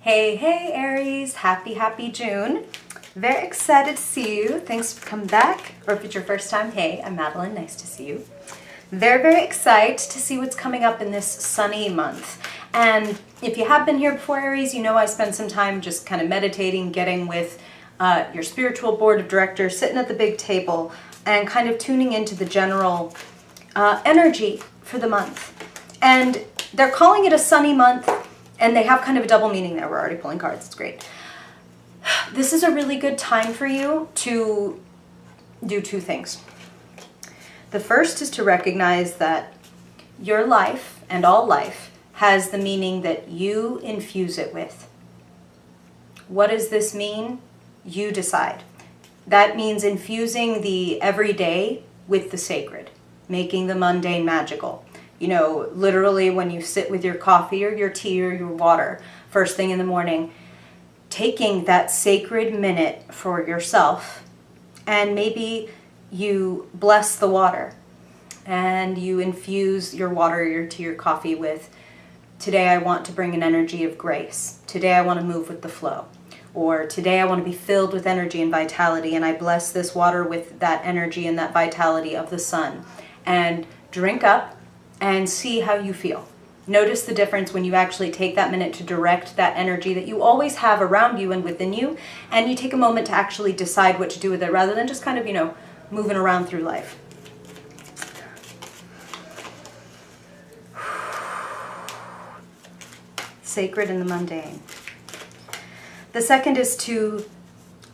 Hey, hey, Aries. Happy June. Very excited to see you. Thanks for coming back. Or if it's your first time, hey, I'm Madeline. Nice to see you. Very excited to see what's coming up in this sunny month. And if you have been here before, Aries, you know I spend some time just kind of meditating, getting with your spiritual board of directors, sitting at the big table, and kind of tuning into the general energy for the month. And they're calling it a sunny month, and they have kind of a double meaning there. We're already pulling cards. It's great. This is a really good time for you to do two things. The first is to recognize that your life and all life has the meaning that you infuse it with. What does this mean? You decide. That means infusing the everyday with the sacred, making the mundane magical. You know, literally when you sit with your coffee or your tea or your water first thing in the morning, taking that sacred minute for yourself, and maybe you bless the water and you infuse your water, your tea, your coffee with, today I want to bring an energy of grace. Today I want to move with the flow. Or today I want to be filled with energy and vitality, and I bless this water with that energy and that vitality of the sun. And drink up and see how you feel. Notice the difference when you actually take that minute to direct that energy that you always have around you and within you, and you take a moment to actually decide what to do with it rather than just kind of, moving around through life. Sacred and the mundane. The second is to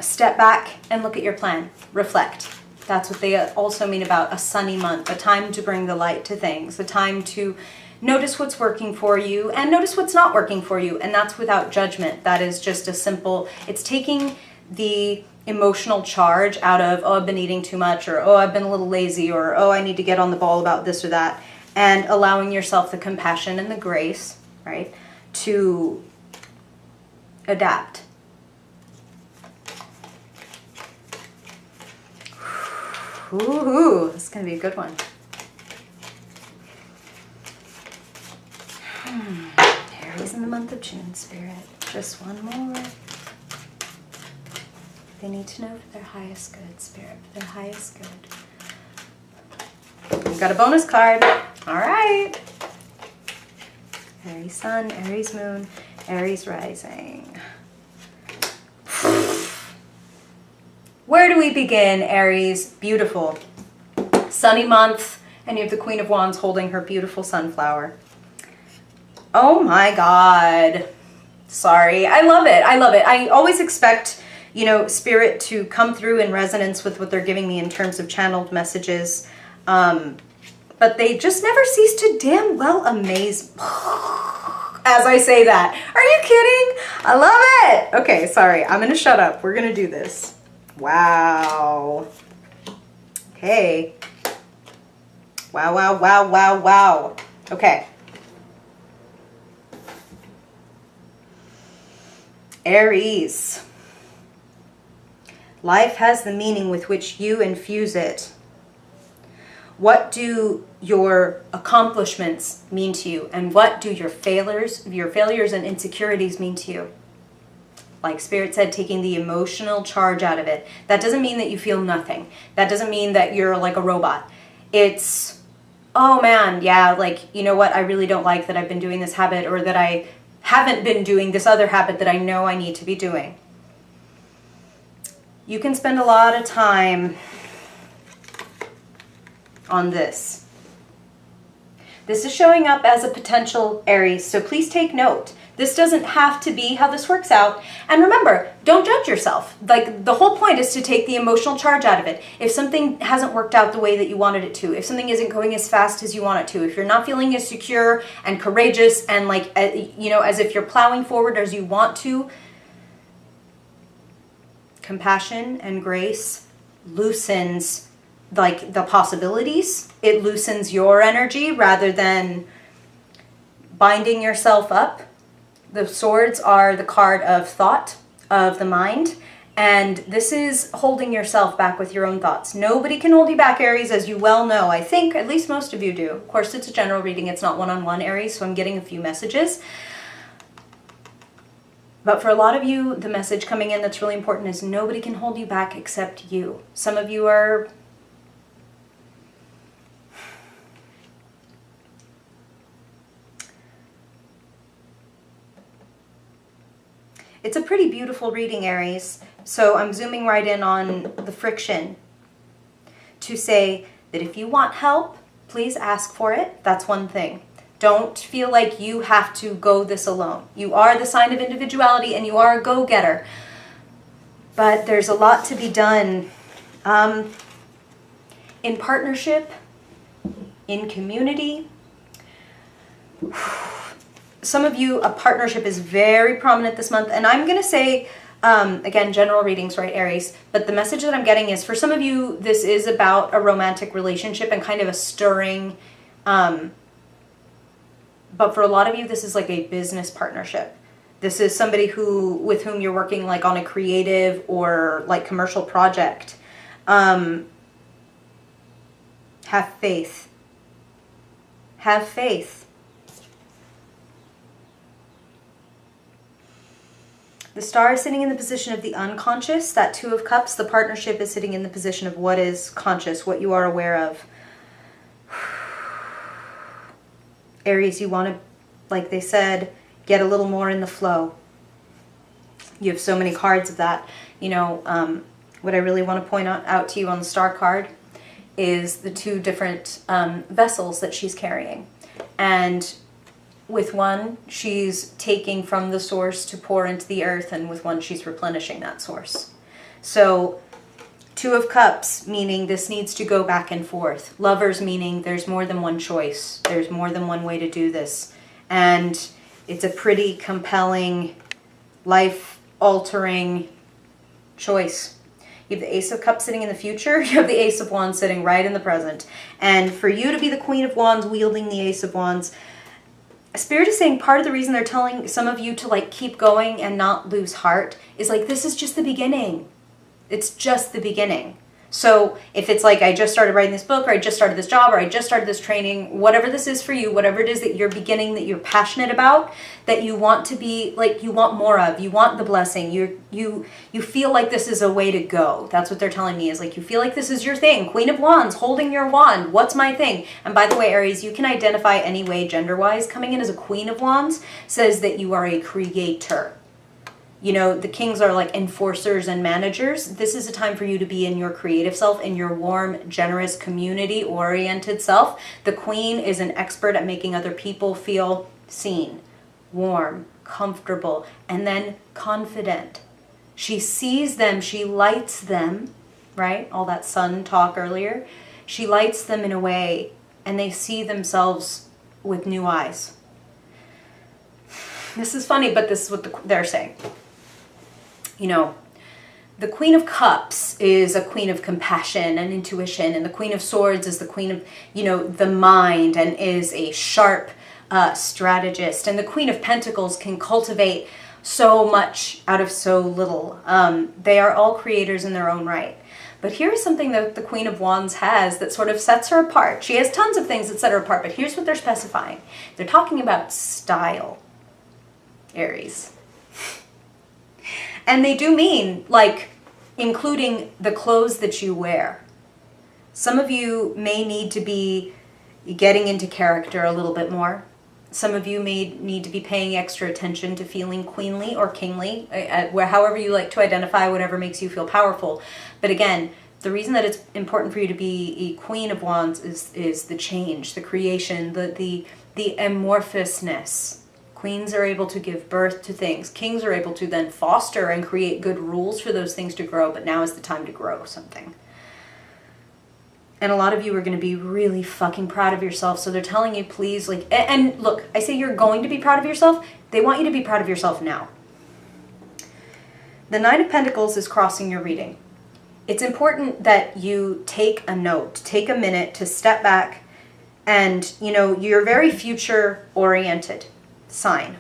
step back and look at your plan. Reflect. That's what they also mean about a sunny month, a time to bring the light to things, a time to notice what's working for you and notice what's not working for you. And that's without judgment. That is just a simple, it's taking the emotional charge out of, oh, I've been eating too much, or oh, I've been a little lazy, or oh, I need to get on the ball about this or that, and allowing yourself the compassion and the grace, right, to adapt. Ooh, this is going to be a good one. Aries in the month of June, Spirit. Just one more. They need to know for their highest good, Spirit, for their highest good. We've got a bonus card. All right. Aries Sun, Aries Moon, Aries Rising. Where do we begin, Aries? Beautiful. Sunny month, and you have the Queen of Wands holding her beautiful sunflower. Oh my God. Sorry. I love it. I love it. I always expect, Spirit to come through in resonance with what they're giving me in terms of channeled messages. But they just never cease to damn well amaze as I say that. Are you kidding? I love it. Okay, sorry. I'm going to shut up. We're going to do this. Wow. Okay. Wow. Okay. Aries. Life has the meaning with which you infuse it. What do your accomplishments mean to you? And what do your failures and insecurities mean to you? Like Spirit said, taking the emotional charge out of it. That doesn't mean that you feel nothing. That doesn't mean that you're like a robot. It's, oh man, yeah, you know what? I really don't like that I've been doing this habit, or that I haven't been doing this other habit that I know I need to be doing. You can spend a lot of time on this. This is showing up as a potential Aries, so please take note. This doesn't have to be how this works out. And remember, don't judge yourself. The whole point is to take the emotional charge out of it. If something hasn't worked out the way that you wanted it to, if something isn't going as fast as you want it to, if you're not feeling as secure and courageous and as if you're plowing forward as you want to, compassion and grace loosens the possibilities. It loosens your energy rather than binding yourself up. The swords are the card of thought, of the mind, and this is holding yourself back with your own thoughts. Nobody can hold you back, Aries, as you well know. I think at least most of you do. Of course, it's a general reading. It's not one-on-one, Aries, so I'm getting a few messages. But for a lot of you, the message coming in that's really important is nobody can hold you back except you. Some of you are... It's a pretty beautiful reading, Aries. So I'm zooming right in on the friction to say that if you want help, please ask for it. That's one thing. Don't feel like you have to go this alone. You are the sign of individuality and you are a go-getter. But there's a lot to be done in partnership, in community. Some of you, a partnership is very prominent this month. And I'm going to say, again, general readings, right, Aries? But the message that I'm getting is for some of you, this is about a romantic relationship and kind of a stirring... but for a lot of you, this is like a business partnership. This is somebody with whom you're working like on a creative or like commercial project. Have faith. Have faith. The star is sitting in the position of the unconscious. That Two of Cups, the partnership is sitting in the position of what is conscious, what you are aware of. Aries, you want to, like they said, get a little more in the flow. You have so many cards of that. You know, what I really want to point out to you on the star card is the two different vessels that she's carrying. And with one, she's taking from the source to pour into the earth, and with one, she's replenishing that source. So, Two of Cups, meaning this needs to go back and forth. Lovers, meaning there's more than one choice. There's more than one way to do this. And it's a pretty compelling, life-altering choice. You have the Ace of Cups sitting in the future. You have the Ace of Wands sitting right in the present. And for you to be the Queen of Wands wielding the Ace of Wands, Spirit is saying part of the reason they're telling some of you to like keep going and not lose heart is like this is just the beginning. It's just the beginning. So if it's like I just started writing this book, or I just started this job, or I just started this training, whatever this is for you, whatever it is that you're beginning, that you're passionate about, that you want to be like, you want more of, you want the blessing, you feel like this is a way to go. That's what they're telling me, is like you feel like this is your thing. Queen of Wands, holding your wand. What's my thing? And by the way, Aries, you can identify any way gender-wise. Coming in as a Queen of Wands says that you are a creator. You know, the kings are like enforcers and managers. This is a time for you to be in your creative self, in your warm, generous, community-oriented self. The queen is an expert at making other people feel seen, warm, comfortable, and then confident. She sees them, she lights them, right? All that sun talk earlier. She lights them in a way, and they see themselves with new eyes. This is funny, but this is what they're saying. You know, the Queen of Cups is a queen of compassion and intuition, and the Queen of Swords is the queen of, you know, the mind and is a sharp strategist. And the Queen of Pentacles can cultivate so much out of so little. They are all creators in their own right. But here's something that the Queen of Wands has that sort of sets her apart. She has tons of things that set her apart, but here's what they're specifying. They're talking about style, Aries. And they do mean, like, including the clothes that you wear. Some of you may need to be getting into character a little bit more. Some of you may need to be paying extra attention to feeling queenly or kingly, however you like to identify, whatever makes you feel powerful. But again, the reason that it's important for you to be a Queen of Wands is the change, the creation, the amorphousness. Queens are able to give birth to things. Kings are able to then foster and create good rules for those things to grow, but now is the time to grow something. And a lot of you are going to be really fucking proud of yourself, so they're telling you, please, like, and look, I say you're going to be proud of yourself. They want you to be proud of yourself now. The Nine of Pentacles is crossing your reading. It's important that you take a note, take a minute to step back, and, you know, you're very future-oriented sign.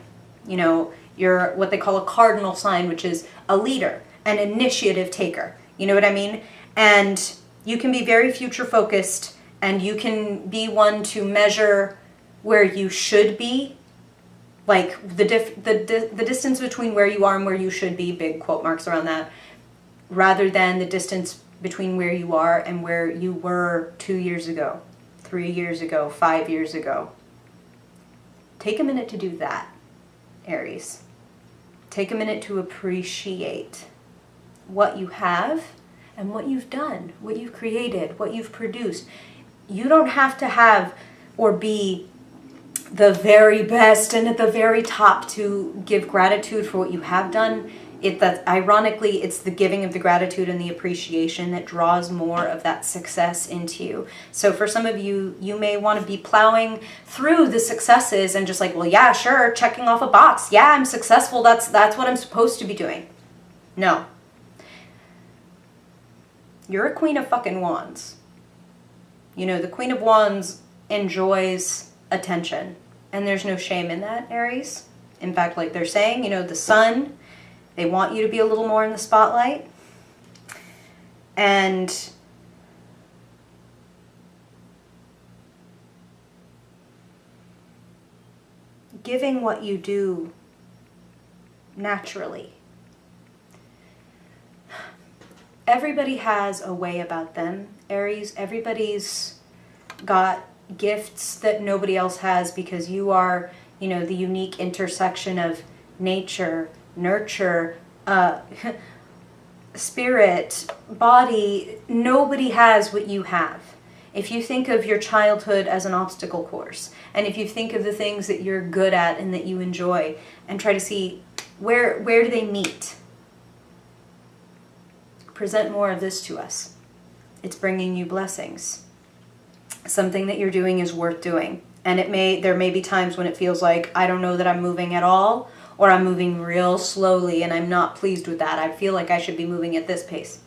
You know, you're what they call a cardinal sign, which is a leader, an initiative taker. You know what I mean? And you can be very future focused, and you can be one to measure where you should be Like the distance between where you are and where you should be, big quote marks around that, rather than the distance between where you are and where you were 2 years ago, 3 years ago, 5 years ago. Take a minute to do that, Aries. Take a minute to appreciate what you have and what you've done, what you've created, what you've produced. You don't have to have or be the very best and at the very top to give gratitude for what you have done. Ironically, it's the giving of the gratitude and the appreciation that draws more of that success into you. So for some of you, you may want to be plowing through the successes and just like, well, yeah, sure, checking off a box. Yeah, I'm successful. That's what I'm supposed to be doing. No. You're a queen of fucking wands. You know, the Queen of Wands enjoys attention. And there's no shame in that, Aries. In fact, like they're saying, you know, the sun, they want you to be a little more in the spotlight. And giving what you do naturally. Everybody has a way about them, Aries. Everybody's got gifts that nobody else has because you are, you know, the unique intersection of nature, nurture, spirit, body. Nobody has what you have. If you think of your childhood as an obstacle course, and if you think of the things that you're good at and that you enjoy, and try to see where do they meet. Present more of this to us. It's bringing you blessings. Something that you're doing is worth doing. And there may be times when it feels like, I don't know that I'm moving at all, or I'm moving real slowly and I'm not pleased with that. I feel like I should be moving at this pace.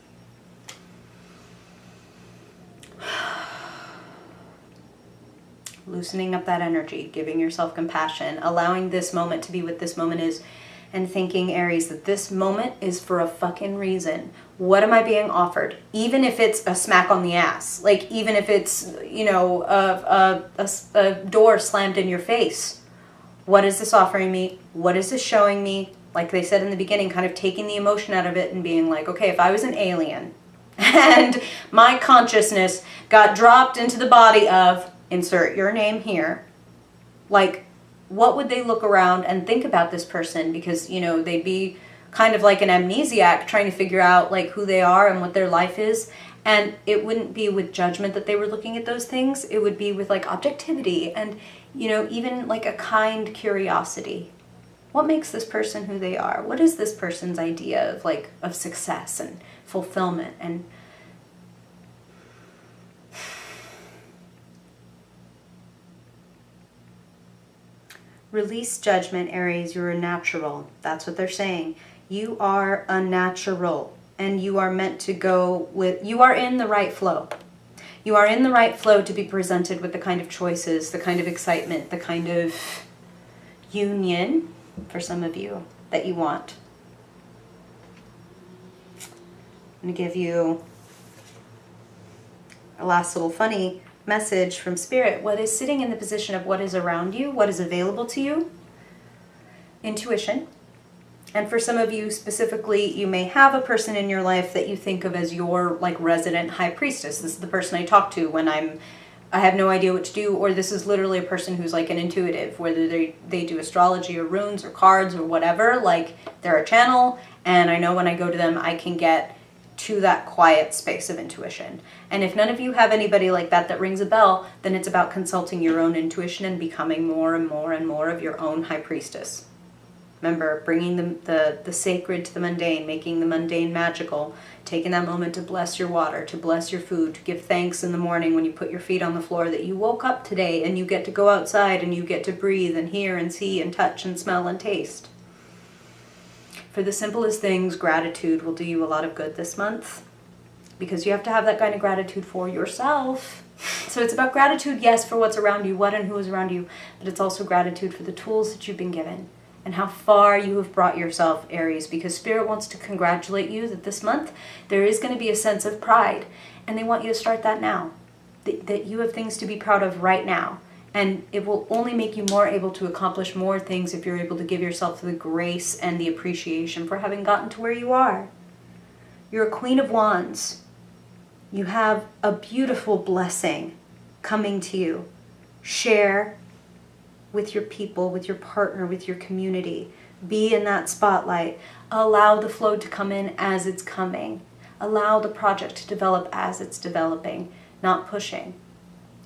Loosening up that energy, giving yourself compassion, allowing this moment to be what this moment is, and thinking, Aries, that this moment is for a fucking reason. What am I being offered? Even if it's a smack on the ass, like even if it's, you know, a door slammed in your face. What is this offering me? What is this showing me? Like they said in the beginning, kind of taking the emotion out of it and being like, okay, if I was an alien and my consciousness got dropped into the body of, insert your name here, like, what would they look around and think about this person? Because, you know, they'd be kind of like an amnesiac trying to figure out like who they are and what their life is. And it wouldn't be with judgment that they were looking at those things. It would be with like objectivity and, you know, even like a kind curiosity. What makes this person who they are? What is this person's idea of like of success and fulfillment? And release judgment, Aries. You're a natural. That's what they're saying. You are a natural, and you are meant to go with, you are in the right flow. You are in the right flow to be presented with the kind of choices, the kind of excitement, the kind of union, for some of you, that you want. I'm going to give you a last little funny message from Spirit. What is sitting in the position of what is around you, what is available to you? Intuition. And for some of you specifically, you may have a person in your life that you think of as your like resident high priestess. This is the person I talk to when I have no idea what to do, or this is literally a person who's like an intuitive, whether they do astrology or runes or cards or whatever, like they're a channel, and I know when I go to them, I can get to that quiet space of intuition. And if none of you have anybody like that rings a bell, then it's about consulting your own intuition and becoming more and more and more of your own high priestess. Remember, bringing the sacred to the mundane, making the mundane magical, taking that moment to bless your water, to bless your food, to give thanks in the morning when you put your feet on the floor that you woke up today and you get to go outside and you get to breathe and hear and see and touch and smell and taste. For the simplest things, gratitude will do you a lot of good this month, because you have to have that kind of gratitude for yourself. So it's about gratitude, yes, for what's around you, what and who is around you, but it's also gratitude for the tools that you've been given and how far you have brought yourself, Aries, because Spirit wants to congratulate you that this month there is going to be a sense of pride, and they want you to start that now, that you have things to be proud of right now. And it will only make you more able to accomplish more things if you're able to give yourself the grace and the appreciation for having gotten to where you are. You're a Queen of Wands. You have a beautiful blessing coming to you. Share with your people, with your partner, with your community. Be in that spotlight. Allow the flow to come in as it's coming. Allow the project to develop as it's developing, not pushing,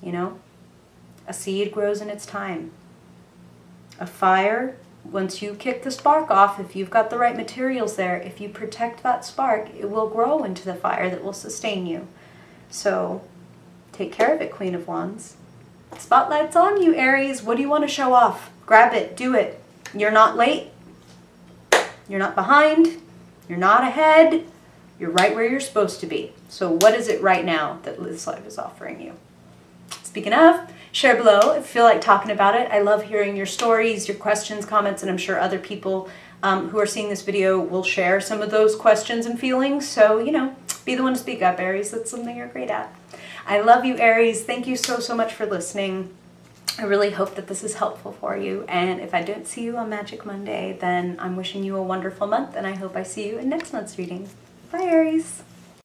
you know? A seed grows in its time. A fire, once you kick the spark off, if you've got the right materials there, if you protect that spark, it will grow into the fire that will sustain you. So take care of it, Queen of Wands. Spotlight's on you, Aries. What do you want to show off? Grab it, do it. You're not late. You're not behind. You're not ahead. You're right where you're supposed to be. So what is it right now that this life is offering you? Speaking of, share below if you feel like talking about it. I love hearing your stories, your questions, comments, and I'm sure other people who are seeing this video will share some of those questions and feelings. So, you know, be the one to speak up, Aries. That's something you're great at. I love you, Aries. Thank you so, so much for listening. I really hope that this is helpful for you. And if I don't see you on Magic Monday, then I'm wishing you a wonderful month, and I hope I see you in next month's reading. Bye, Aries.